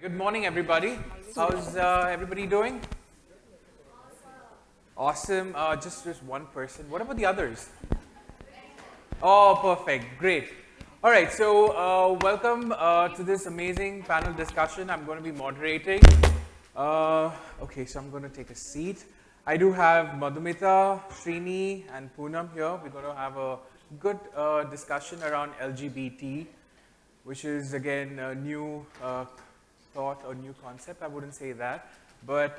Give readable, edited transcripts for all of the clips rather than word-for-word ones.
Good morning, everybody. How's everybody doing? Awesome. Just one person. What about the others? Oh, perfect. Great. All right. So welcome to this amazing panel discussion. I'm going to be moderating. Okay, so I'm going to take a seat. I do have Madhumitha, Srini, and Poonam here. We're going to have a good discussion around LGBT, which is again a new thought or new concept. I wouldn't say that, but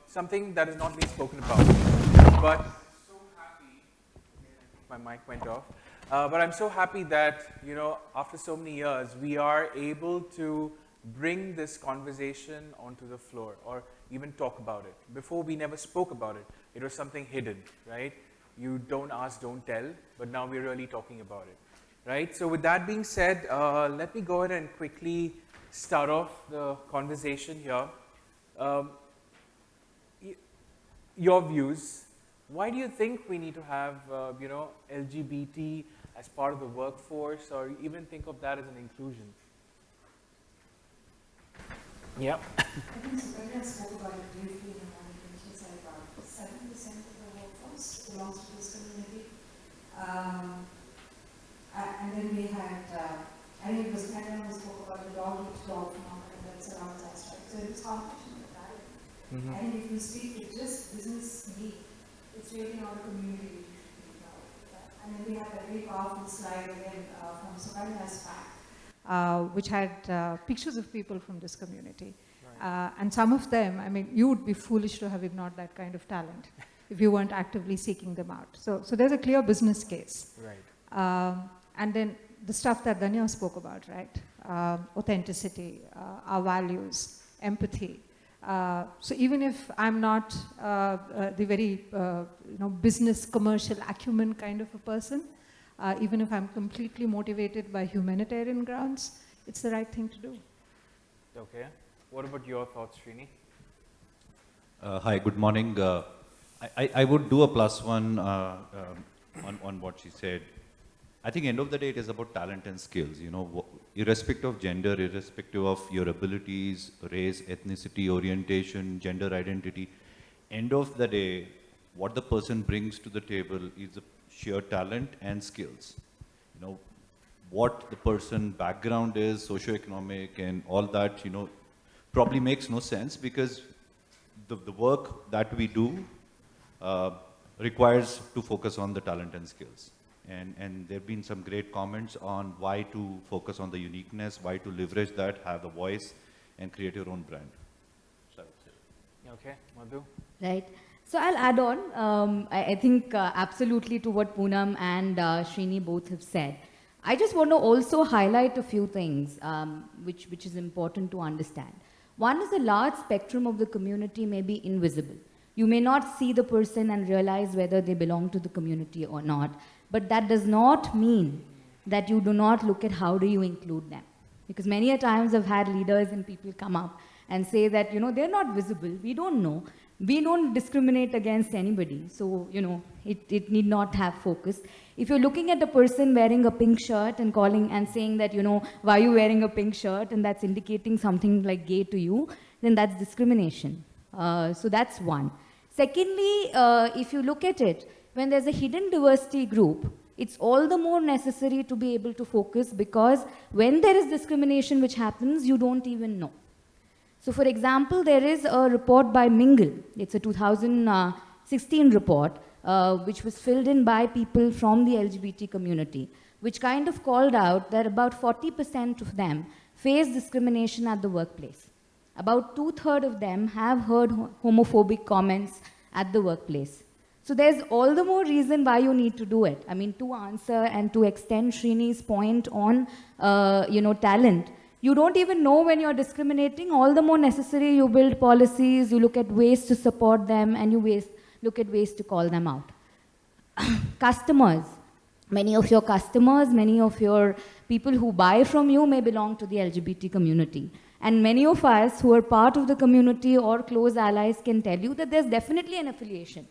something that has not been spoken about. But so happy, my mic went off. But I'm so happy that after so many years, we are able to bring this conversation onto the floor, or even talk about it. Before, we never spoke about it. It was something hidden, right? You don't ask, don't tell. But now we're really talking about it, right? So with that being said, let me go ahead and quickly start off the conversation here. Your views. Why do you think we need to have LGBT as part of the workforce, or even think of that as an inclusion? Yeah. I think Suresh spoke about it briefly in the morning. He said about 7% of the workforce belongs to this community. And then we had, I think it was Panellists who spoke about the dog-eat-dog phenomenon that's around that, right? So it's competition with that. I think if you speak with just business need, it's really not a community issue. And then we had a very powerful slide again from Suresh back, which had pictures of people from this community. Right. And some of them, I mean, you would be foolish to have ignored that kind of talent if you weren't actively seeking them out. So there's a clear business case. Right. And then the stuff that Danya spoke about, right? Authenticity, our values, empathy. So even if I'm not the very business commercial acumen kind of a person, even if I'm completely motivated by humanitarian grounds, it's the right thing to do. Okay. What about your thoughts, Srini? Hi, good morning. I would do a +1 on what she said. I think end of the day, it is about talent and skills. Irrespective of gender, irrespective of your abilities, race, ethnicity, orientation, gender identity, end of the day, what the person brings to the table is the sheer talent and skills. What the person background is, socioeconomic and all that, probably makes no sense, because the work that we do requires to focus on the talent and skills. And there have been some great comments on why to focus on the uniqueness, why to leverage that, have a voice, and create your own brand. So Okay, Madhu? Right. So I'll add on, I think absolutely to what Poonam and Srini both have said. I just want to also highlight a few things which is important to understand. One is the large spectrum of the community may be invisible. You may not see the person and realize whether they belong to the community or not. But that does not mean that you do not look at how do you include them. Because many a times I've had leaders and people come up and say that, they're not visible, we don't know. We don't discriminate against anybody. So, it need not have focus. If you're looking at a person wearing a pink shirt and calling and saying that, why are you wearing a pink shirt, and that's indicating something like gay to you, then that's discrimination. So that's one. Secondly, if you look at it, when there's a hidden diversity group, it's all the more necessary to be able to focus, because when there is discrimination which happens, you don't even know. So for example, there is a report by Mingle. It's a 2016 report, which was filled in by people from the LGBT community, which kind of called out that about 40% of them face discrimination at the workplace. About 2/3 of them have heard homophobic comments at the workplace. So there's all the more reason why you need to do it. I mean, to answer and to extend Srini's point on, talent, you don't even know when you're discriminating. All the more necessary you build policies, you look at ways to support them, and you look at ways to call them out. Customers. Many of your customers, many of your people who buy from you may belong to the LGBT community. And many of us who are part of the community or close allies can tell you that there's definitely an affiliation.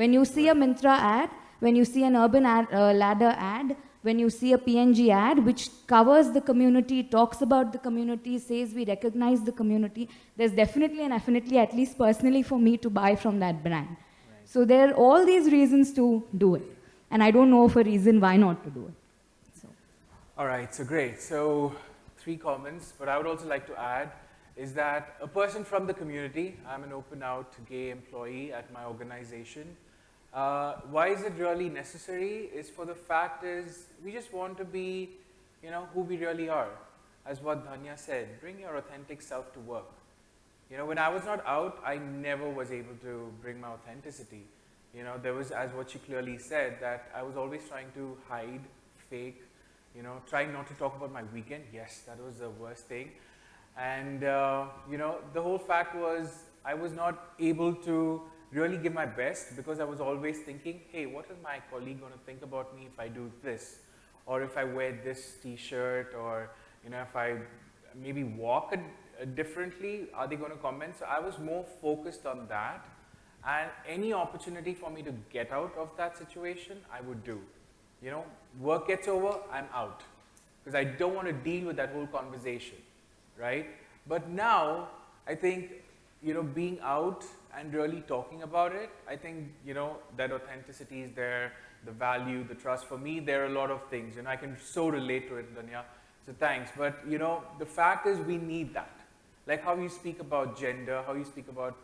When you see a Myntra ad, when you see an Urban Ladder ad, when you see a PNG ad which covers the community, talks about the community, says we recognize the community, there's definitely and definitely, at least personally for me, to buy from that brand. Right. So there are all these reasons to do it. And I don't know of a reason why not to do it. So. All right, so great. So 3 comments, but I would also like to add is that a person from the community, I'm an open out gay employee at my organization. Why is it really necessary is for the fact is we just want to be, who we really are. As what Dhanya said, bring your authentic self to work. When I was not out, I never was able to bring my authenticity. There was, as what she clearly said, that I was always trying to hide, fake, trying not to talk about my weekend. Yes, that was the worst thing. And, the whole fact was I was not able to really give my best because I was always thinking, hey, what is my colleague going to think about me if I do this? Or if I wear this t-shirt, or, if I maybe walk differently, are they going to comment? So I was more focused on that. And any opportunity for me to get out of that situation, I would do. Work gets over, I'm out. Because I don't want to deal with that whole conversation, right? But now, I think, being out and really talking about it, I think, that authenticity is there, the value, the trust. For me, there are a lot of things, I can so relate to it, Dhanya. So thanks. But, the fact is we need that. Like how you speak about gender, how you speak about,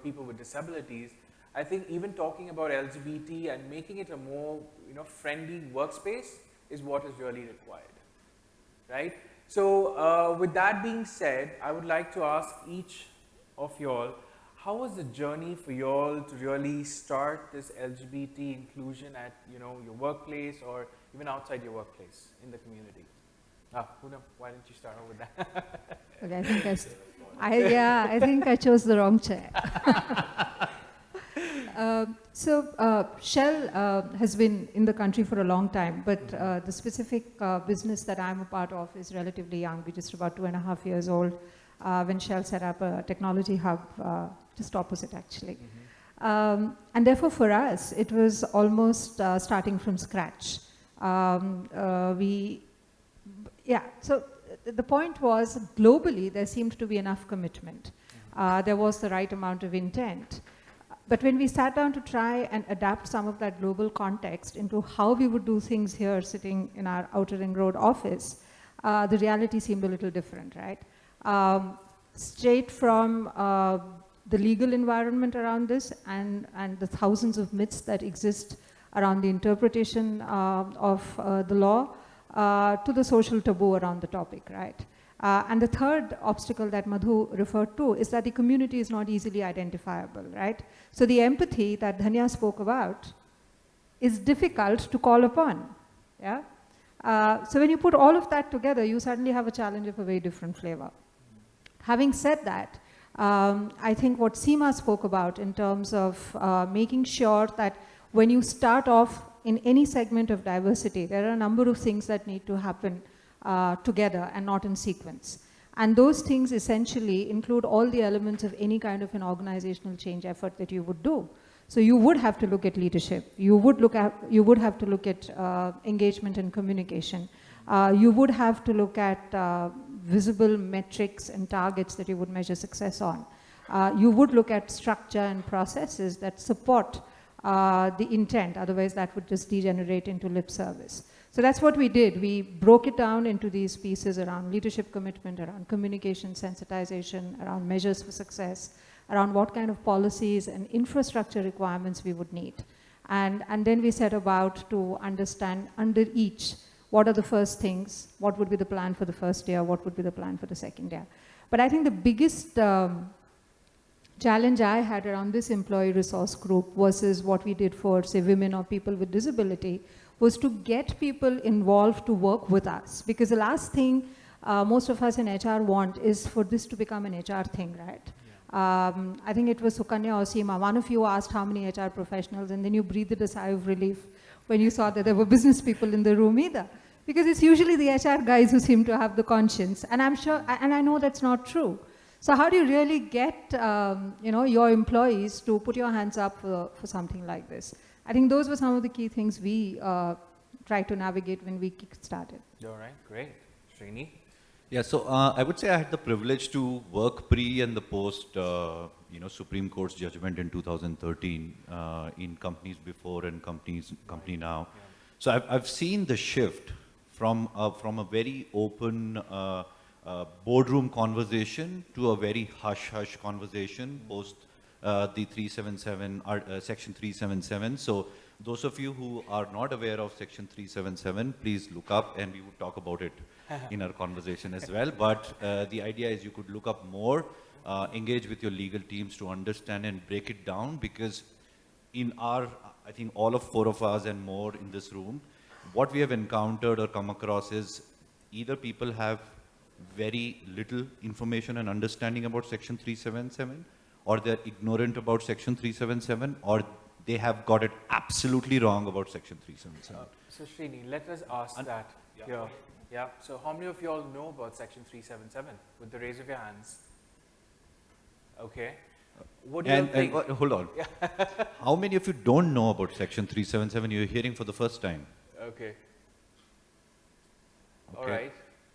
people with disabilities. I think even talking about LGBT and making it a more, friendly workspace is what is really required, right? So with that being said, I would like to ask each of y'all, how was the journey for y'all to really start this LGBT inclusion at, your workplace or even outside your workplace in the community? Poonam, why didn't you start off with that? Okay, I think I chose the wrong chair. Shell has been in the country for a long time, but the specific business that I'm a part of is relatively young. We're just about 2.5 years old when Shell set up a technology hub just opposite, actually. And therefore, for us, it was almost starting from scratch. So the point was, globally, there seemed to be enough commitment. There was the right amount of intent. But when we sat down to try and adapt some of that global context into how we would do things here sitting in our Outer Ring Road office, the reality seemed a little different, right? Straight from the legal environment around this and the thousands of myths that exist around the interpretation of the law, to the social taboo around the topic, right? And the third obstacle that Madhu referred to is that the community is not easily identifiable, right? So the empathy that Dhanya spoke about is difficult to call upon, yeah? So when you put all of that together, you suddenly have a challenge of a very different flavor. Having said that, I think what Seema spoke about in terms of making sure that when you start off in any segment of diversity, there are a number of things that need to happen together and not in sequence. And those things essentially include all the elements of any kind of an organizational change effort that you would do. So you would have to look at leadership. You would have to look at engagement and communication. You would have to look at visible metrics and targets that you would measure success on. You would look at structure and processes that support the intent, otherwise that would just degenerate into lip service. So that's what we did. We broke it down into these pieces around leadership commitment, around communication, sensitization, around measures for success, around what kind of policies and infrastructure requirements we would need. And then we set about to understand under each, what are the first things, what would be the plan for the first year, what would be the plan for the second year. But I think the biggest challenge I had around this employee resource group versus what we did for, say, women or people with disability was to get people involved to work with us. Because the last thing most of us in HR want is for this to become an HR thing, right? Yeah. I think it was Sukanya or Seema, one of you asked how many HR professionals, and then you breathed a sigh of relief when you saw that there were business people in the room either. Because it's usually the HR guys who seem to have the conscience. And I'm sure, and I know that's not true. So how do you really get your employees to put your hands up for something like this? I think those were some of the key things we try to navigate when we kick started. All right, great. Srini? Yeah, so I would say I had the privilege to work pre and the post, Supreme Court's judgment in 2013 in companies before and company now. Yeah. So I've seen the shift from a very open boardroom conversation to a very hush-hush conversation post the 377, Section 377. So those of you who are not aware of Section 377, please look up and we would talk about it in our conversation as well. But the idea is you could look up more, engage with your legal teams to understand and break it down, because in our, I think all of 4 of us and more in this room, what we have encountered or come across is either people have very little information and understanding about Section 377, or they're ignorant about Section 377, or they have got it absolutely wrong about Section 377. So Srini, let us ask that here. Yeah. So how many of you all know about Section 377? With the raise of your hands. Okay. What do you think? Hold on. How many of you don't know about Section 377? You're hearing for the first time. Okay. Okay. All right.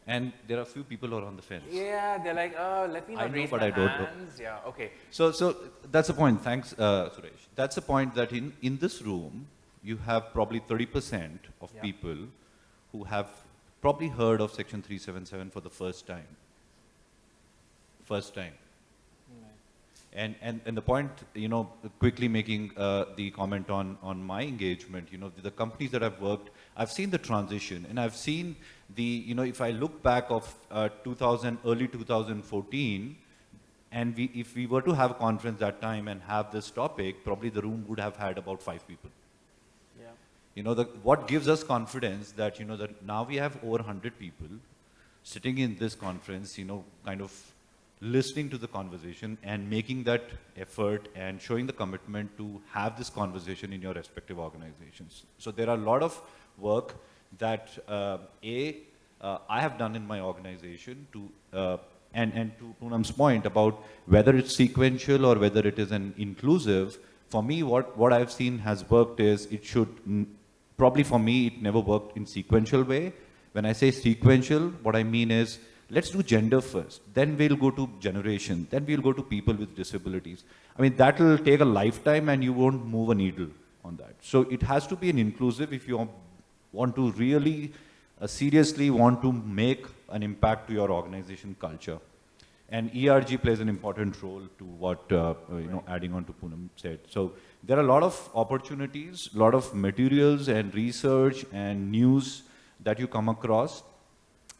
And there are a few people who are on the fence. Yeah, they're like, oh, let me I not know, raise but my I don't know. hands. Yeah, okay. So that's the point. Thanks, Suresh. That's the point that in this room, you have probably 30% of Yeah. people who have probably heard of Section 377 for the first time. First time. And the point, quickly making the comment on my engagement, the companies that I've worked, I've seen the transition, and I've seen if I look back of early 2014, and if we were to have a conference that time and have this topic, probably the room would have had about 5 people. Yeah. What gives us confidence that, that now we have over 100 people sitting in this conference, kind of listening to the conversation and making that effort and showing the commitment to have this conversation in your respective organizations. So there are a lot of work that I have done in my organization to, and to Poonam's point about whether it's sequential or whether it is an inclusive, for me what I've seen has worked is it should, probably for me it never worked in sequential way. When I say sequential, what I mean is, let's do gender first, then we'll go to generation, then we'll go to people with disabilities. I mean, that will take a lifetime and you won't move a needle on that. So it has to be an inclusive if you want to really seriously want to make an impact to your organization culture. And ERG plays an important role to what, adding on to Poonam said. So there are a lot of opportunities, a lot of materials and research and news that you come across,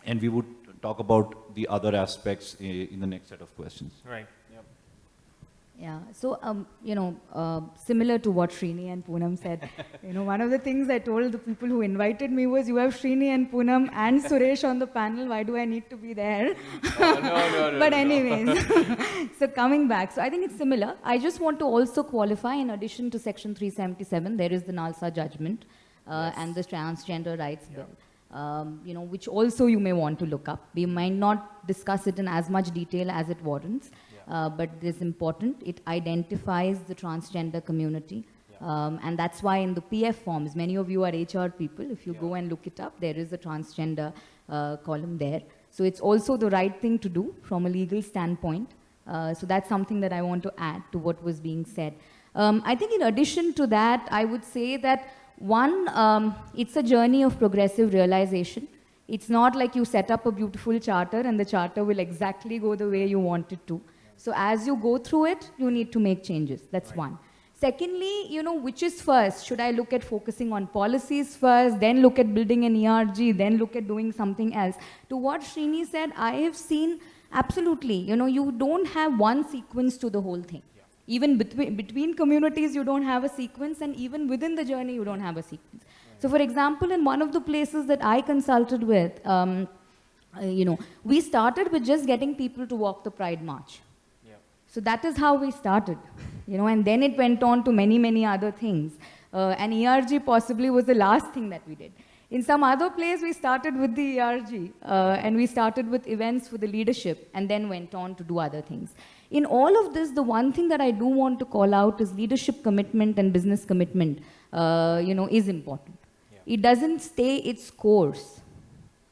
and we would talk about the other aspects in the next set of questions. Right. Yep. Yeah, so, similar to what Srini and Poonam said, one of the things I told the people who invited me was, you have Srini and Poonam and Suresh on the panel, why do I need to be there? Oh, no. But anyways, so coming back, so I think it's similar. I just want to also qualify, in addition to Section 377, there is the NALSA judgment and the Transgender Rights Bill. Which also you may want to look up. We might not discuss it in as much detail as it warrants, but it is important. It identifies the transgender community, and that's why in the PF forms, many of you are HR people, if you go and look it up, there is a transgender column there. So it's also the right thing to do from a legal standpoint. So that's something that I want to add to what was being said. I think in addition to that, I would say that one, it's a journey of progressive realization. It's not like you set up a beautiful charter and the charter will exactly go the way you want it to. So as you go through it, you need to make changes. That's one. Secondly, which is first? Should I look at focusing on policies first, then look at building an ERG, then look at doing something else? To what Srini said, I have seen absolutely, you don't have one sequence to the whole thing. Even between communities, you don't have a sequence, and even within the journey, you don't have a sequence. So for example, in one of the places that I consulted with, we started with just getting people to walk the Pride March. So that is how we started, and then it went on to many, many other things. And ERG possibly was the last thing that we did. In some other place, we started with the ERG, and we started with events for the leadership, and then went on to do other things. In all of this, the one thing that I do want to call out is leadership commitment and business commitment, is important. it doesn't stay its course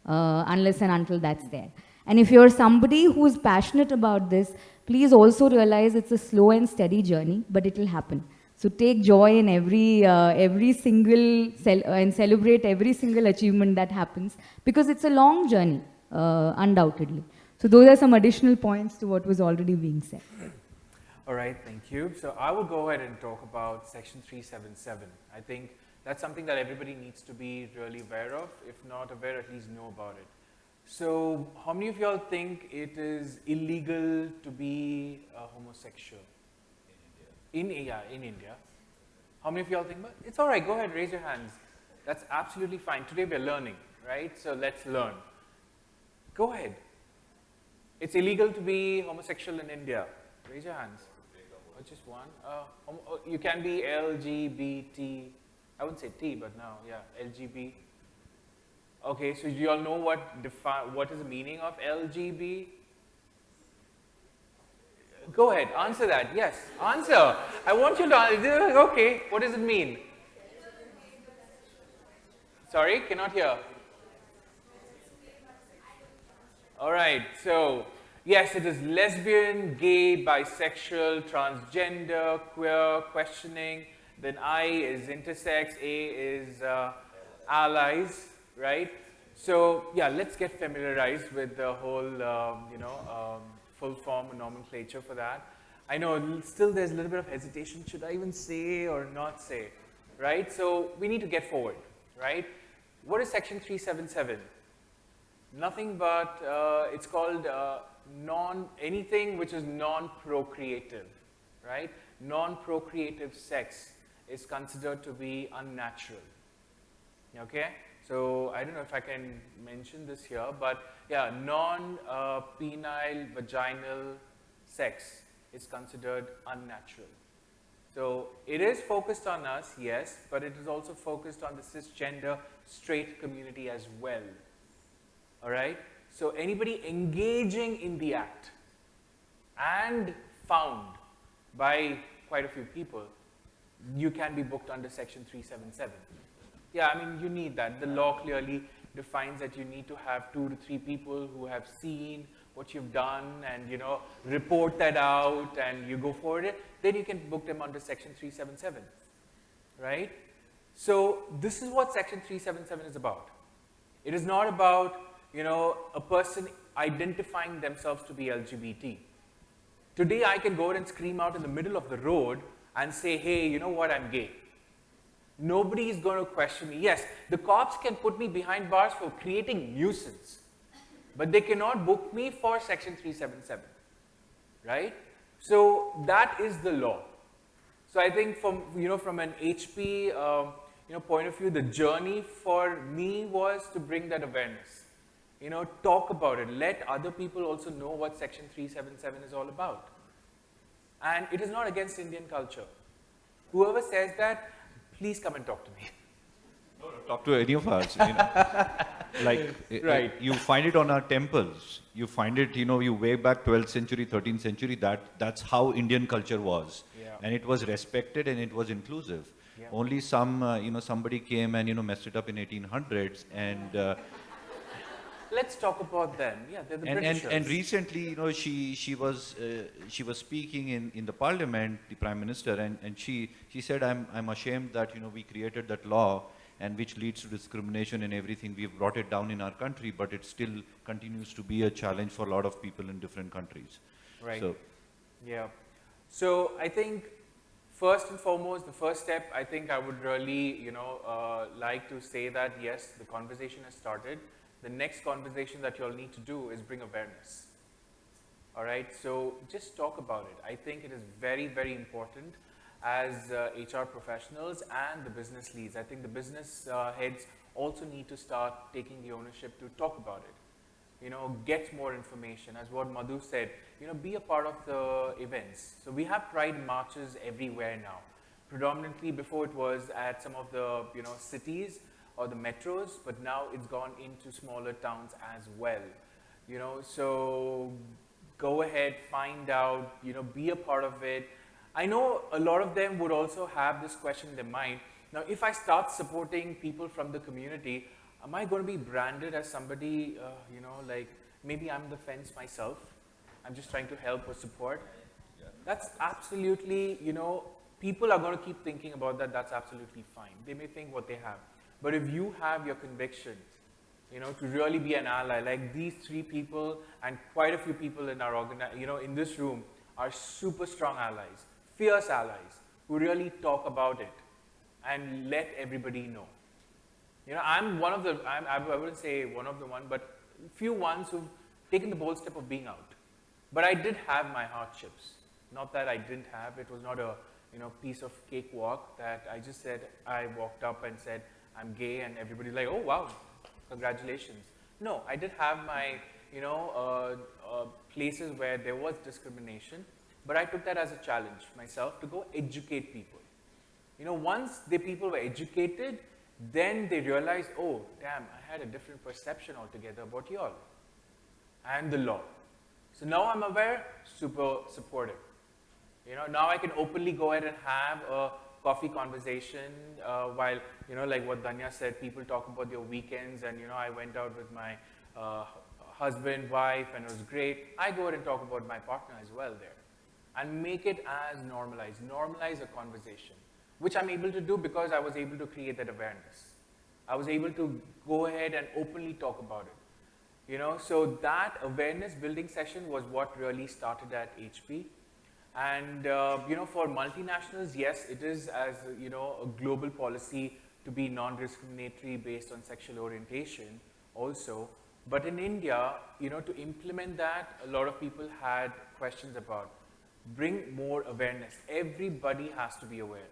unless and until that's there. And if you're somebody who's passionate about this, please also realize it's a slow and steady journey, but it will happen. So take joy in every single, and celebrate every single achievement that happens, because it's a long journey, undoubtedly. So those are some additional points to what was already being said. All right, thank you. So I will go ahead and talk about Section 377. I think that's something that everybody needs to be really aware of. If not aware, at least know about it. So how many of y'all think it is illegal to be homosexual? In India. How many of y'all think, it's all right, go ahead, raise your hands. That's absolutely fine. Today we're learning, right? So let's learn. Go ahead. It's illegal to be homosexual in India. Raise your hands. Or just one. You can be LGBT. I wouldn't say T, but now, yeah, LGB. Okay, so do you all know what is the meaning of LGB? Go ahead, answer that. Yes, answer. I want you to answer. Okay, what does it mean? Sorry, cannot hear. All right, so yes, it is lesbian, gay, bisexual, transgender, queer, questioning. Then I is intersex, A is allies, right? So yeah, let's get familiarized with the whole, full form nomenclature for that. I know still there's a little bit of hesitation. Should I even say or not say, right? So we need to get forward, right? What is Section 377? Nothing but, it's called anything which is non-procreative, right? Non-procreative sex is considered to be unnatural, okay? So I don't know if I can mention this here, but yeah, non-penile vaginal sex is considered unnatural. So it is focused on us, yes, but it is also focused on the cisgender straight community as well. All right? So anybody engaging in the act and found by quite a few people, you can be booked under Section 377. Yeah, I mean, you need that. The law clearly defines that you need to have 2 to 3 people who have seen what you've done and, report that out and you go forward it. Then you can book them under Section 377, right? So this is what Section 377 is about. It is not about, a person identifying themselves to be LGBT. Today I can go out and scream out in the middle of the road and say, hey, you know what, I'm gay. Nobody is going to question me. Yes, the cops can put me behind bars for creating nuisance, but they cannot book me for Section 377, right? So that is the law. So I think from an HP point of view, the journey for me was to bring that awareness. Talk about it. Let other people also know what Section 377 is all about. And it is not against Indian culture. Whoever says that, please come and talk to me. No, talk to any of us. Like, right. You find it on our temples. You find it, you way back 12th century, 13th century, that's how Indian culture was. Yeah. And it was respected and it was inclusive. Yeah. Only somebody came and, messed it up in 1800s and... Let's talk about them. Yeah, they're the Britishers. And recently, she was speaking in the parliament, the prime minister, and she said, I'm ashamed that we created that law, and which leads to discrimination and everything. We've brought it down in our country, but it still continues to be a challenge for a lot of people in different countries. Right. So, yeah. So I think first and foremost, the first step, I think I would really, like to say that yes, the conversation has started. The next conversation that you'll need to do is bring awareness. All right, so just talk about it. I think it is very, very important as HR professionals and the business leads. I think the business heads also need to start taking the ownership to talk about it. Get more information. As what Madhu said, be a part of the events. So we have pride marches everywhere now. Predominantly before it was at some of the, cities or the metros, but now it's gone into smaller towns as well. So go ahead, find out, be a part of it. I know a lot of them would also have this question in their mind. Now, if I start supporting people from the community, am I going to be branded as somebody, like maybe I'm the fence myself? I'm just trying to help or support. That's absolutely, people are going to keep thinking about that. That's absolutely fine. They may think what they have. But if you have your conviction, to really be an ally, like these three people and quite a few people in our in this room are super strong allies, fierce allies, who really talk about it and let everybody know. I'm one of the, I wouldn't say one of the one, but few ones who've taken the bold step of being out. But I did have my hardships. Not that I didn't have, it was not a piece of cakewalk that I just said, I walked up and said, I'm gay, and everybody's like, oh wow, congratulations. No, I did have my, places where there was discrimination, but I took that as a challenge myself to go educate people. Once the people were educated, then they realized, oh, damn, I had a different perception altogether about y'all and the law. So now I'm aware, super supportive. Now I can openly go ahead and have a coffee conversation while, like what Danya said, people talk about their weekends and, I went out with my husband, wife, and it was great. I go ahead and talk about my partner as well there and make it as normalized, normalize a conversation, which I'm able to do because I was able to create that awareness. I was able to go ahead and openly talk about it. So that awareness building session was what really started at HP. And, for multinationals, yes, it is as, a global policy to be non-discriminatory based on sexual orientation also. But in India, to implement that, a lot of people had questions about bring more awareness. Everybody has to be aware.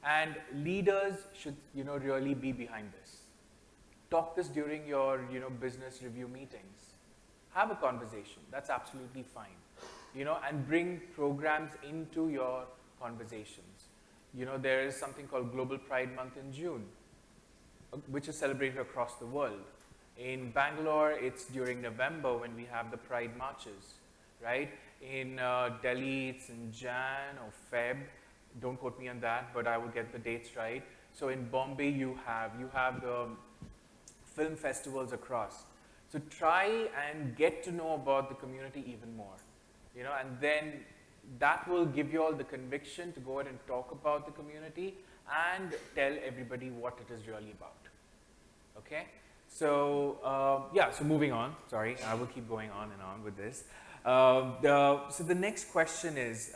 And leaders should, really be behind this. Talk this during your, business review meetings. Have a conversation. That's absolutely fine. And bring programs into your conversations. There is something called Global Pride Month in June, which is celebrated across the world. In Bangalore, it's during November when we have the Pride marches, right? In Delhi, it's in Jan or Feb. Don't quote me on that, but I will get the dates right. So in Bombay, you have the film festivals across. So try and get to know about the community even more. And then that will give you all the conviction to go ahead and talk about the community and tell everybody what it is really about. Okay? So, so moving on. Sorry, I will keep going on and on with this. So the next question is,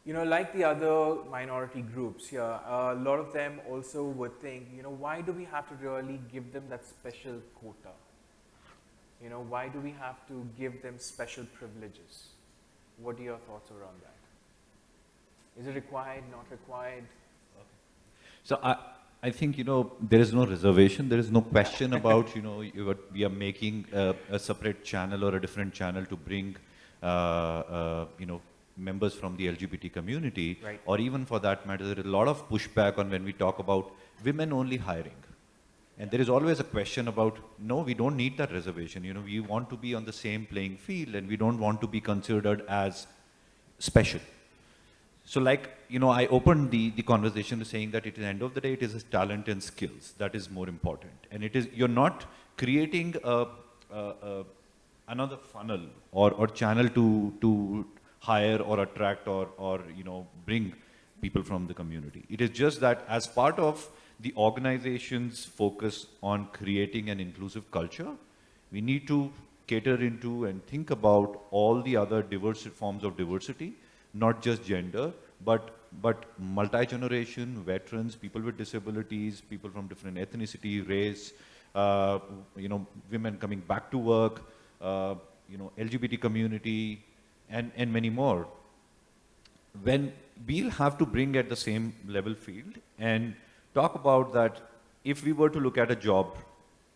like the other minority groups here, a lot of them also would think, why do we have to really give them that special quota? Why do we have to give them special privileges? What are your thoughts around that? Is it required, not required? So I think, there is no reservation, there is no question about, we are making a separate channel or a different channel to bring, members from the LGBT community, right. Or even for that matter, there is a lot of pushback on when we talk about women-only hiring. And there is always a question about, no, we don't need that reservation. We want to be on the same playing field and we don't want to be considered as special. So I opened the conversation to saying that at the end of the day, it is talent and skills that is more important. And you're not creating another funnel or channel to hire or attract or bring people from the community. It is just that as part of the organization's focus on creating an inclusive culture, we need to cater into and think about all the other diverse forms of diversity, not just gender, but multi-generation, veterans, people with disabilities, people from different ethnicity, race, women coming back to work, LGBT community, and many more. When we'll have to bring at the same level field and talk about that, if we were to look at a job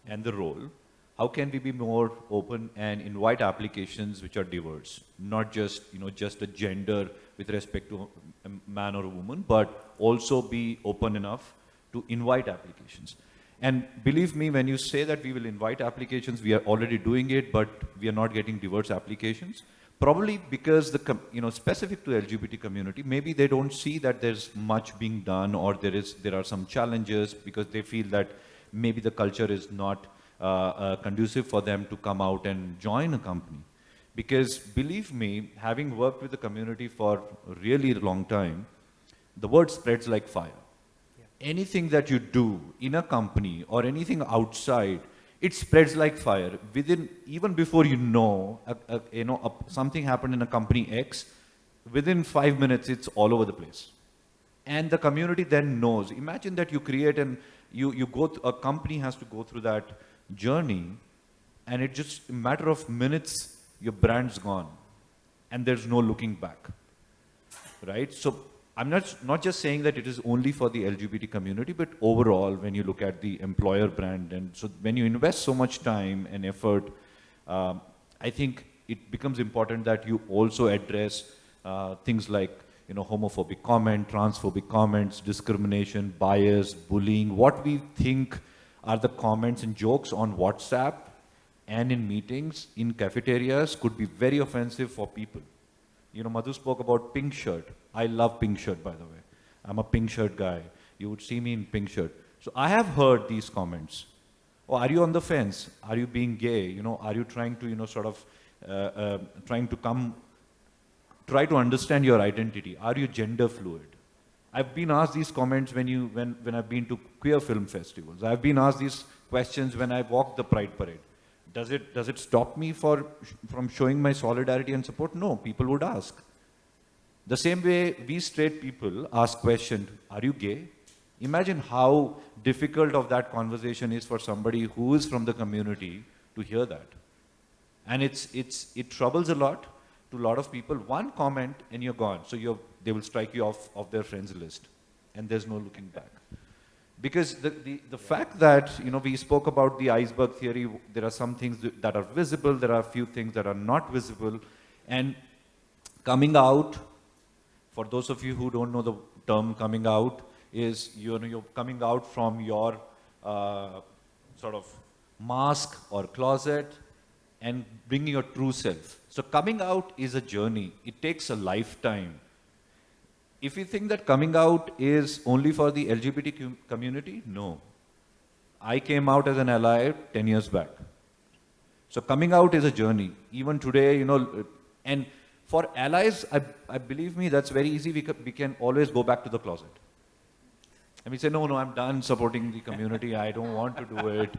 and the role, how can we be more open and invite applications which are diverse, not just, just a gender with respect to a man or a woman, but also be open enough to invite applications. And believe me, when you say that we will invite applications, we are already doing it, but we are not getting diverse applications. Probably because specific to LGBT community, maybe they don't see that there's much being done, or there are some challenges because they feel that maybe the culture is not conducive for them to come out and join a company. Because believe me, having worked with the community for a really long time, the word spreads like fire. Anything that you do in a company or anything outside, it spreads like fire. Even before something happened in a company X, within 5 minutes, it's all over the place. And the community then knows. Imagine that you create a company has to go through that journey, and it just a matter of minutes, your brand's gone, and there's no looking back, right? So I'm not just saying that it is only for the LGBT community, but overall, when you look at the employer brand, and so when you invest so much time and effort, I think it becomes important that you also address things like homophobic comment, transphobic comments, discrimination, bias, bullying. What we think are the comments and jokes on WhatsApp and in meetings, in cafeterias, could be very offensive for people. Madhu spoke about pink shirt. I love pink shirt, by the way. I'm a pink shirt guy. You would see me in pink shirt. So I have heard these comments. Oh, are you on the fence? Are you being gay? Are you trying to, try to understand your identity? Are you gender fluid? I've been asked these comments when I've been to queer film festivals. I've been asked these questions when I walk the Pride Parade. Does it stop me from showing my solidarity and support? No, people would ask. The same way we straight people ask questions, are you gay? Imagine how difficult of that conversation is for somebody who is from the community to hear that. And it troubles a lot to a lot of people. One comment and you're gone. So they will strike you off their friends list, and there's no looking back. Because the fact that, we spoke about the iceberg theory, there are some things that are visible, there are a few things that are not visible. And coming out, for those of you who don't know the term coming out, is you're coming out from your sort of mask or closet and bringing your true self. So coming out is a journey. It takes a lifetime. If you think that coming out is only for the LGBT community, no. I came out as an ally 10 years back. So coming out is a journey. Even today, and for allies, I believe me, that's very easy. We can always go back to the closet. And we say, no, I'm done supporting the community. I don't want to do it.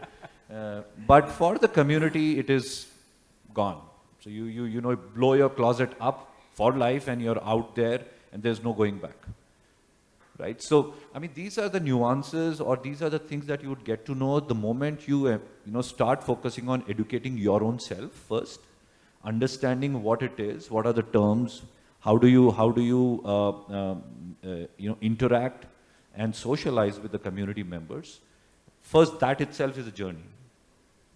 But for the community, it is gone. So you blow your closet up for life, and you're out there, and there's no going back, right? So, these are the nuances, or these are the things that you would get to know the moment you, start focusing on educating your own self first, understanding what it is, what are the terms, how do you interact and socialize with the community members. First, that itself is a journey.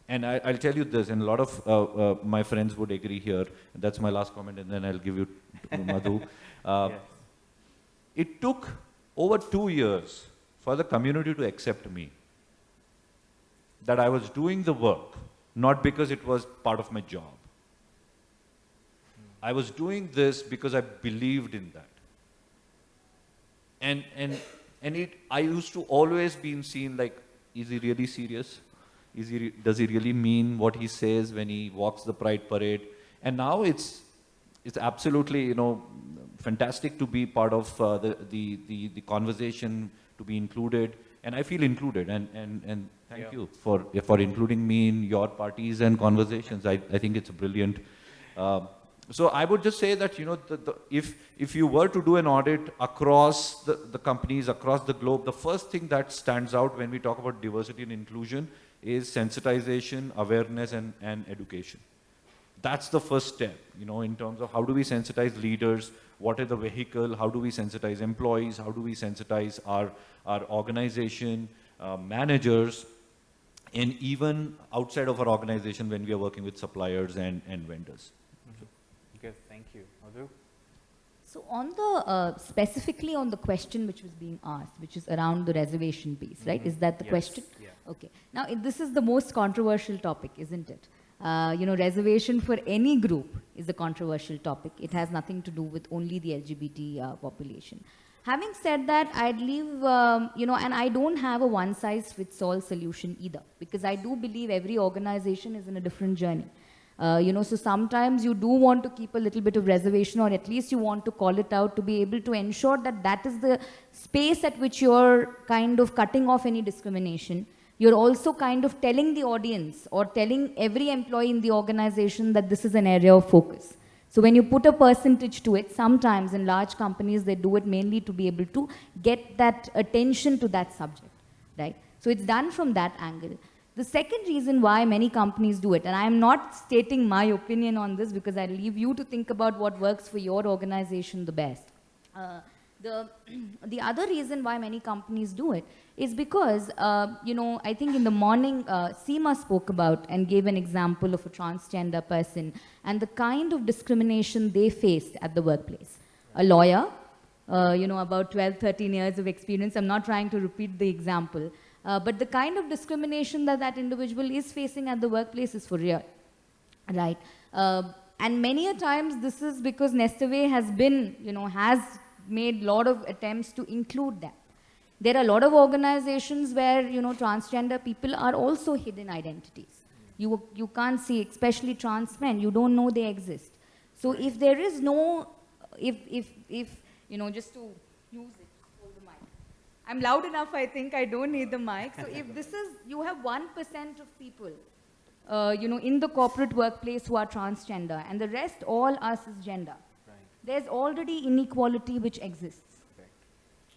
And I'll tell you this, and a lot of my friends would agree here. That's my last comment, and then I'll give you to Madhu. Yes. It took over 2 years for the community to accept me. That I was doing the work, not because it was part of my job. I was doing this because I believed in that. And I used to always be seen like, is he really serious? Does he really mean what he says when he walks the Pride Parade? And now it's absolutely, fantastic to be part of the conversation, to be included, and I feel included. And thank you for including me in your parties and conversations. I think it's brilliant. So I would just say that, if you were to do an audit across the companies, across the globe, the first thing that stands out when we talk about diversity and inclusion is sensitization, awareness, and education. That's the first step, in terms of how do we sensitize leaders, what is the vehicle, how do we sensitize employees, how do we sensitize our organization, managers, and even outside of our organization when we are working with suppliers and vendors. Good, thank you. Madhu? So on the, specifically on the question which was being asked, which is around the reservation piece, right? Is that the Yes, question? yeah. Okay. Now, this is the most controversial topic, isn't it? Reservation for any group is a controversial topic. It has nothing to do with only the LGBT population. Having said that, I'd leave, and I don't have a one-size-fits-all solution either, because I do believe every organization is in a different journey. So sometimes you do want to keep a little bit of reservation, or at least you want to call it out to be able to ensure that that is the space at which you're kind of cutting off any discrimination. You're also kind of telling the audience or telling every employee in the organization that this is an area of focus. So when you put a percentage to it, sometimes in large companies, they do it mainly to be able to get that attention to that subject, right? So it's done from that angle. The second reason why many companies do it, and I am not stating my opinion on this because I leave you to think about what works for your organization the best. The other reason why many companies do it is because, I think in the morning, Seema spoke about and gave an example of a transgender person and the kind of discrimination they faced at the workplace. A lawyer, about 12, 13 years of experience. I'm not trying to repeat the example. But the kind of discrimination that that individual is facing at the workplace is for real, right? And many a times this is because Nestaway has been, has made a lot of attempts to include that. There are a lot of organizations where, transgender people are also hidden identities. You can't see, especially trans men, you don't know they exist. So if there is no, if just to use it, hold the mic. I'm loud enough, I think, I don't need the mic. So if this is, you have 1% of people, in the corporate workplace who are transgender, and the rest all are cisgender. Right. There's already inequality which exists. Correct.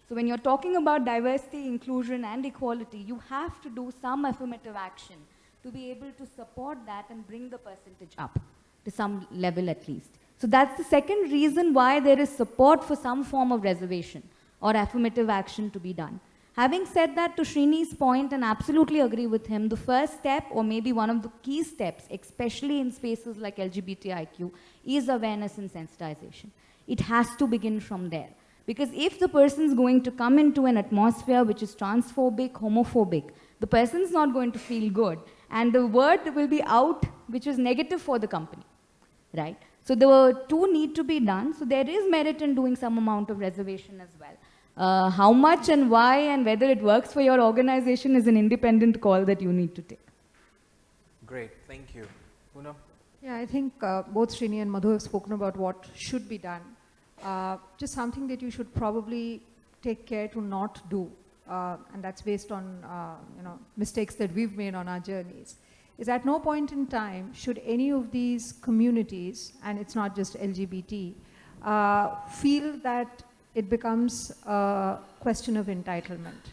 So when you're talking about diversity, inclusion, and equality, you have to do some affirmative action to be able to support that and bring the percentage up to some level at least. So that's the second reason why there is support for some form of reservation or affirmative action to be done. Having said that, to Srini's point, and absolutely agree with him, the first step, or maybe one of the key steps, especially in spaces like LGBTIQ, is awareness and sensitization. It has to begin from there. Because if the person's going to come into an atmosphere which is transphobic, homophobic, the person's not going to feel good, and the word will be out which is negative for the company, right? So the two need to be done. So there is merit in doing some amount of reservation as well. How much and why and whether it works for your organization is an independent call that you need to take. Great, thank you. Poonam? Yeah, I think both Srini and Madhu have spoken about what should be done. Just something that you should probably take care to not do, and that's based on mistakes that we've made on our journeys, is at no point in time should any of these communities, and it's not just LGBT, feel that it becomes a question of entitlement.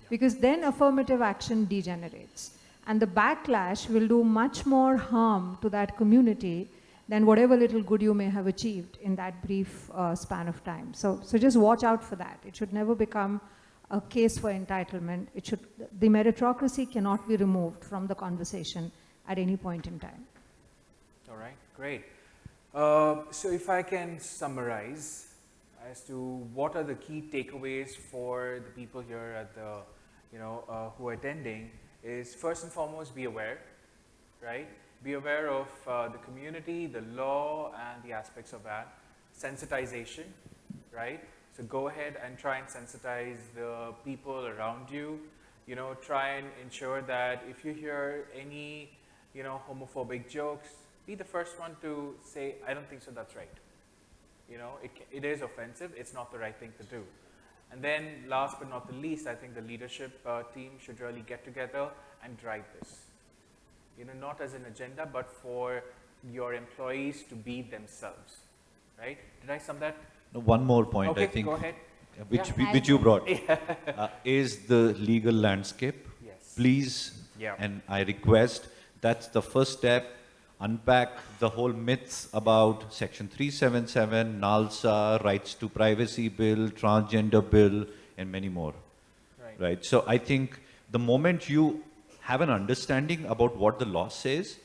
Because then affirmative action degenerates. And the backlash will do much more harm to that community than whatever little good you may have achieved in that brief span of time. So just watch out for that. It should never become a case for entitlement. The meritocracy cannot be removed from the conversation at any point in time. All right, great. So if I can summarize as to what are the key takeaways for the people here at the, who are attending, is first and foremost, be aware, right? Be aware of the community, the law, and the aspects of that. Sensitization, right? So go ahead and try and sensitize the people around you. Try and ensure that if you hear any, homophobic jokes, be the first one to say, I don't think so, that's right. It is offensive, it's not the right thing to do. And then last but not the least, I think the leadership team should really get together and drive this. Not as an agenda, but for your employees to be themselves, right? Did I sum that? No, one more point, Okay, I think, go ahead. which you brought, is the legal landscape. Yes. Please, and I request, that's the first step. Unpack the whole myths about Section 377, NALSA, Rights to Privacy Bill, Transgender Bill, and many more. Right? So I think the moment you have an understanding about what the law says,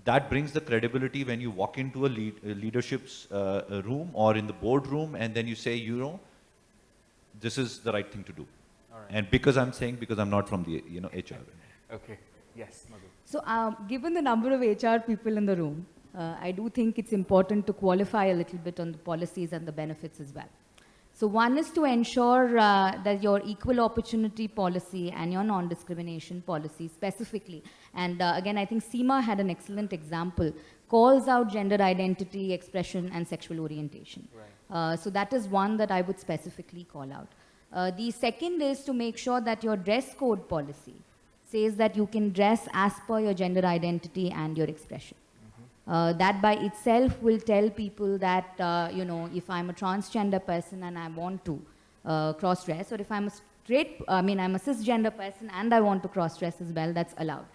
that brings the credibility when you walk into a leadership's room or in the boardroom, and then you say, you know, this is the right thing to do. All right. And because I'm not from the, you know, HR. Okay. Yes, Madhu. So, given the number of HR people in the room, I do think it's important to qualify a little bit on the policies and the benefits as well. So, one is to ensure that your equal opportunity policy and your non-discrimination policy specifically, and again, I think Seema had an excellent example, calls out gender identity, expression, and sexual orientation. Right. So, that is one that I would specifically call out. The second is to make sure that your dress code policy says that you can dress as per your gender identity and your expression. That by itself will tell people that, you know, if I'm a transgender person and I want to cross-dress, or if I'm I'm a cisgender person and I want to cross-dress as well, that's allowed.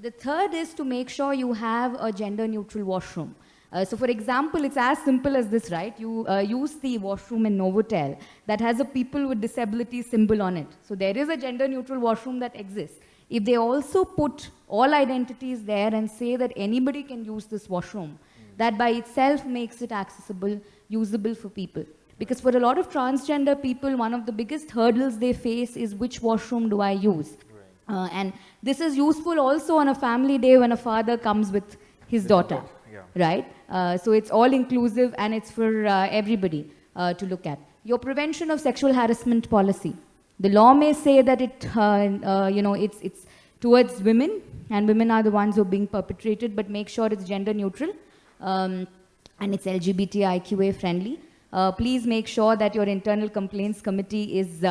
The third is to make sure you have a gender-neutral washroom. So for example, it's as simple as this, right? You use the washroom in Novotel that has a people with disability symbol on it. So there is a gender-neutral washroom that exists. If they also put all identities there and say that anybody can use this washroom, that by itself makes it accessible, usable for people. Because for a lot of transgender people, one of the biggest hurdles they face is which washroom do I use? Right. And this is useful also on a family day when a father comes with his daughter, right? So it's all inclusive and it's for everybody to look at. Your prevention of sexual harassment policy. The law may say that it's towards women, and women are the ones who are being perpetrated, but make sure it's gender neutral and it's LGBTIQA friendly. Please make sure that your internal complaints committee is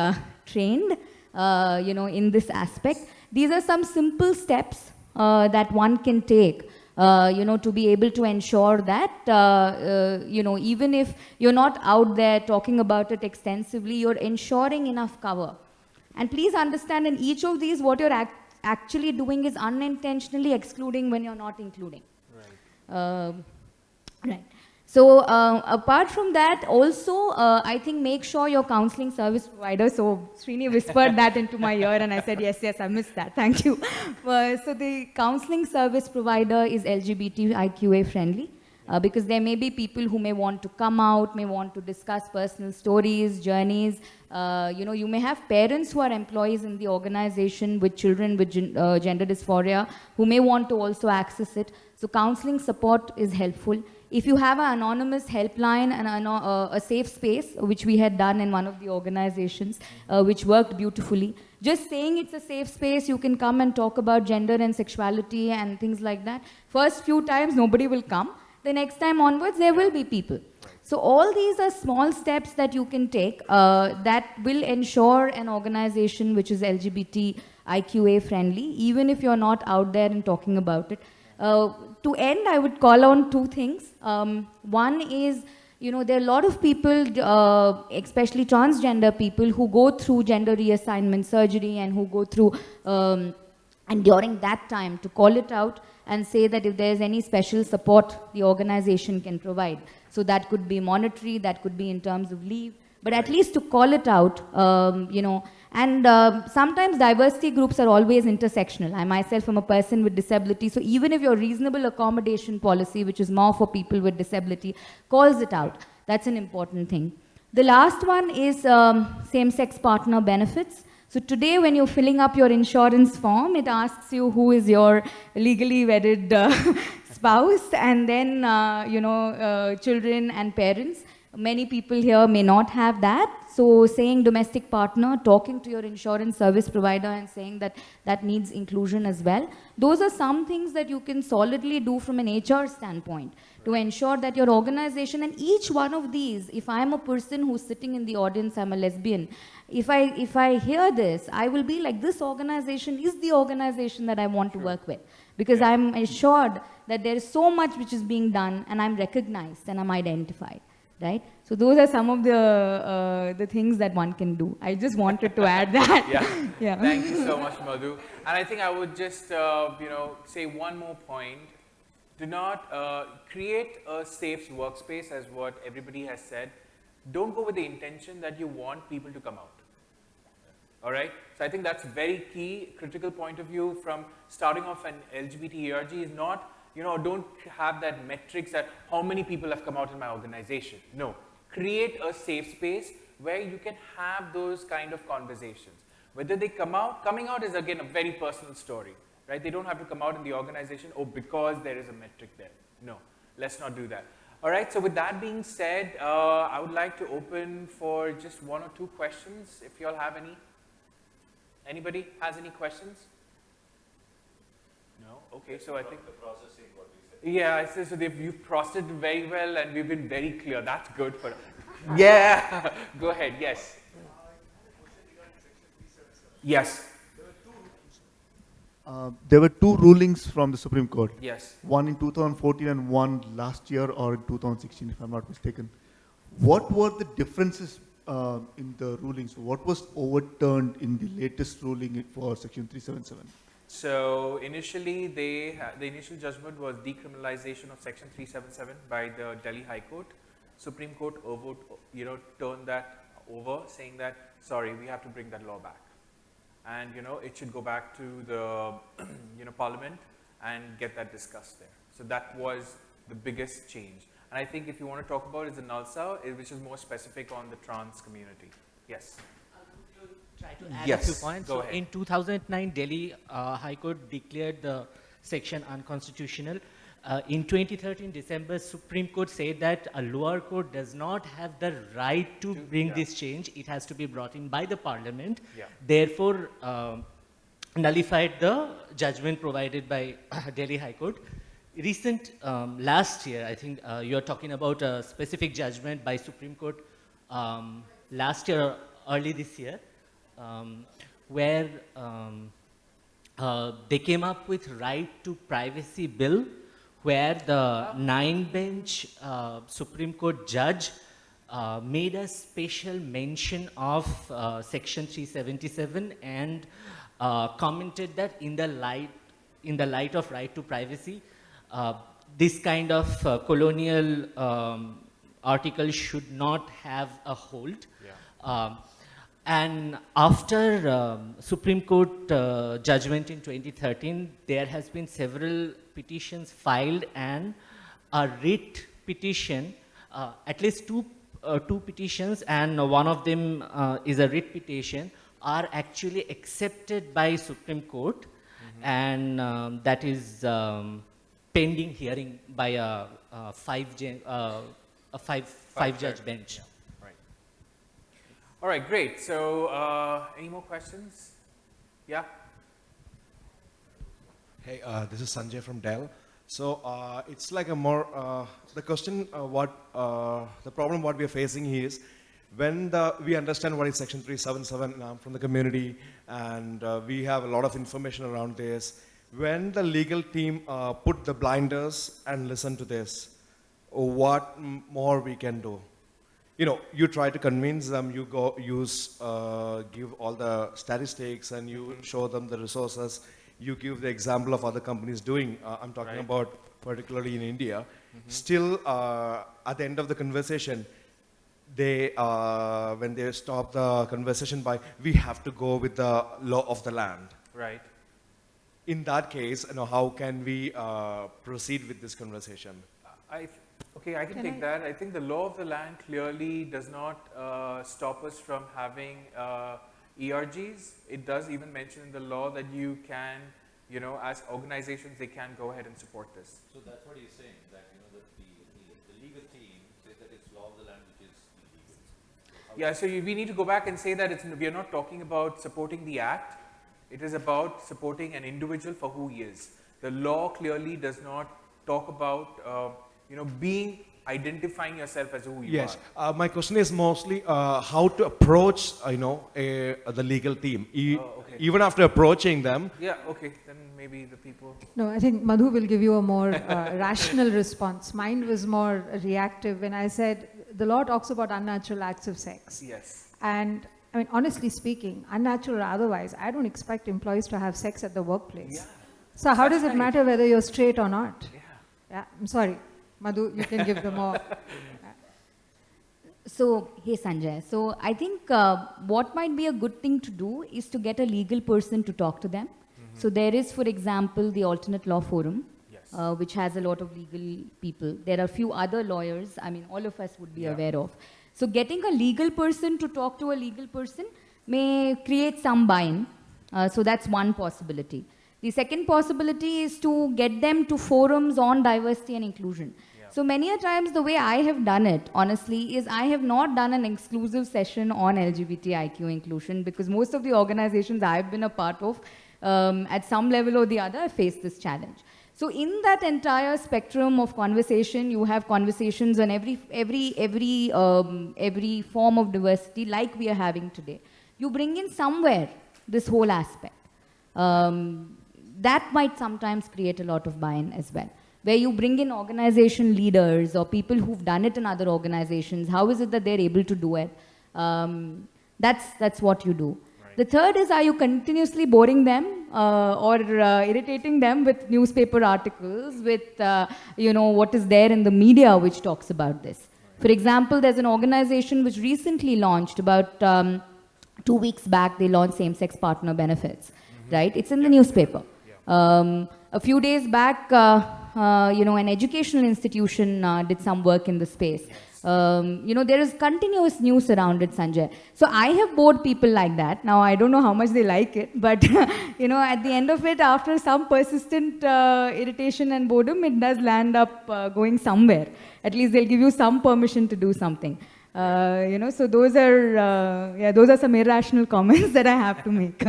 trained, in this aspect. These are some simple steps that one can take, to be able to ensure that, even if you're not out there talking about it extensively, you're ensuring enough cover. And please understand, in each of these, what you're actually doing is unintentionally excluding when you're not including. Right. Right. So apart from that, also, I think make sure your counseling service provider, so Srini whispered that into my ear and I said, yes, I missed that, thank you. So the counseling service provider is LGBTIQA friendly, because there may be people who may want to come out, may want to discuss personal stories, journeys. You may have parents who are employees in the organization with children with gender dysphoria who may want to also access it. So counseling support is helpful. If you have an anonymous helpline and a safe space, which we had done in one of the organizations, which worked beautifully, just saying it's a safe space, you can come and talk about gender and sexuality and things like that. First few times, nobody will come. The next time onwards, there will be people. So all these are small steps that you can take that will ensure an organization which is LGBTIQA friendly, even if you're not out there and talking about it. To end, I would call on two things. One is, there are a lot of people, especially transgender people, who go through gender reassignment surgery and who go through, and during that time, to call it out and say that if there's any special support the organization can provide. So that could be monetary, that could be in terms of leave, but at least to call it out, And sometimes diversity groups are always intersectional. I myself am a person with disability, so even if your reasonable accommodation policy, which is more for people with disability, calls it out, that's an important thing. The last one is same-sex partner benefits. So today when you're filling up your insurance form, it asks you who is your legally wedded spouse, and then, children and parents. Many people here may not have that. So saying domestic partner, talking to your insurance service provider and saying that that needs inclusion as well. Those are some things that you can solidly do from an HR standpoint to ensure that your organization, and each one of these, if I'm a person who's sitting in the audience, I'm a lesbian, if I hear this, I will be like, this organization is the organization that I want to work with, because I'm assured that there is so much which is being done and I'm recognized and I'm identified. Right? So those are some of the things that one can do. I just wanted to add that. Yeah. Thank you so much, Madhu. And I think I would just, say one more point. Do not create a safe workspace, as what everybody has said. Don't go with the intention that you want people to come out. All right? So I think that's very key, critical point of view from starting off an LGBT ERG is not don't have that metrics that how many people have come out in my organization. No, create a safe space where you can have those kind of conversations. Whether they coming out is again a very personal story, right? They don't have to come out in the organization, because there is a metric there. No, let's not do that. All right, so with that being said, I would like to open for just 1 or 2 questions, if you all have any. Anybody has any questions? No? Okay, so I think... Yeah, I say so you've processed it very well and we've been very clear. That's good for... Yeah, go ahead, yes. Yes. There were 2 rulings from the Supreme Court. Yes. One in 2014 and one last year or in 2016, if I'm not mistaken. What were the differences in the rulings? What was overturned in the latest ruling for Section 377? So initially, the initial judgment was decriminalization of Section 377 by the Delhi High Court. Supreme Court turned that over, saying that, sorry, we have to bring that law back. And, it should go back to the, Parliament and get that discussed there. So that was the biggest change. And I think if you want to talk about it, is the NALSA, which is more specific on the trans community. Yes. Try to add Yes, a few points. go So ahead. in 2009, Delhi High Court declared the section unconstitutional. In 2013 December, Supreme Court said that a lower court does not have the right to bring this change. It has to be brought in by the Parliament. Yeah. Therefore, nullified the judgment provided by Delhi High Court. Last year, I think you're talking about a specific judgment by Supreme Court last year or early this year, where they came up with right to privacy bill, where the 9-bench Supreme Court judge made a special mention of Section 377 and commented that in the light of right to privacy, this kind of colonial article should not have a hold. Yeah. And after Supreme Court judgment in 2013, there has been several petitions filed and a writ petition, at least two petitions, and one of them is a writ petition, are actually accepted by Supreme Court, and that is pending hearing by a five-judge bench. Right. All right, great. So, any more questions? Yeah. Hey, this is Sanjay from Dell. So it's like a more, the question, the problem what we are facing is, when we understand what is Section 377 from the community, and we have a lot of information around this, when the legal team put the blinders and listen to this, what more we can do? You try to convince them, you go give all the statistics and you show them the resources. You give the example of other companies doing, I'm talking about particularly in India. Still, at the end of the conversation, they, when they stop the conversation by, we have to go with the law of the land. Right. In that case, how can we proceed with this conversation? Okay, I can take that. I think the law of the land clearly does not stop us from having ERGs. It does even mention in the law that you can, as organizations, they can go ahead and support this. So that's what he's saying, that the legal team says that it's law of the land which is illegal. Yeah, so we need to go back and say that we are not talking about supporting the act. It is about supporting an individual for who he is. The law clearly does not talk about, identifying yourself as who you are. Yes. My question is mostly how to approach, the legal team. Okay. Even after approaching them. Yeah, okay, then maybe the people. No, I think Madhu will give you a more rational response. Mine was more reactive when I said the law talks about unnatural acts of sex. Yes. And I mean, honestly speaking, unnatural or otherwise, I don't expect employees to have sex at the workplace. Yeah. So how does That's it right. matter whether you're straight or not? Yeah. Yeah, I'm sorry. Madhu, you can give the more. So, hey Sanjay, so I think what might be a good thing to do is to get a legal person to talk to them. So there is, for example, the Alternate Law Forum, Yes. which has a lot of legal people. There are a few other lawyers, I mean, all of us would be aware of. So getting a legal person to talk to a legal person may create some buy-in. So that's one possibility. The second possibility is to get them to forums on diversity and inclusion. So many a times the way I have done it, honestly, is I have not done an exclusive session on LGBTIQ inclusion because most of the organizations I've been a part of, at some level or the other, face this challenge. So in that entire spectrum of conversation, you have conversations on every form of diversity like we are having today. You bring in somewhere this whole aspect. That might sometimes create a lot of buy-in as well, where you bring in organization leaders or people who've done it in other organizations. How is it that they're able to do it? That's what you do. Right. The third is, are you continuously boring them or irritating them with newspaper articles, with what is there in the media which talks about this? Right. For example, there's an organization which recently launched about 2 weeks back. They launched same-sex partner benefits. Right? It's in the newspaper. A few days back, an educational institution did some work in the space. There is continuous news around it, Sanjay. So I have bored people like that. Now, I don't know how much they like it, but, at the end of it, after some persistent irritation and boredom, it does land up going somewhere. At least they'll give you some permission to do something. So those are some irrational comments that I have to make.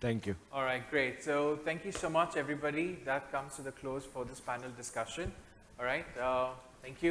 Thank you. All right, great. So thank you so much, everybody. That comes to the close for this panel discussion. All right, thank you.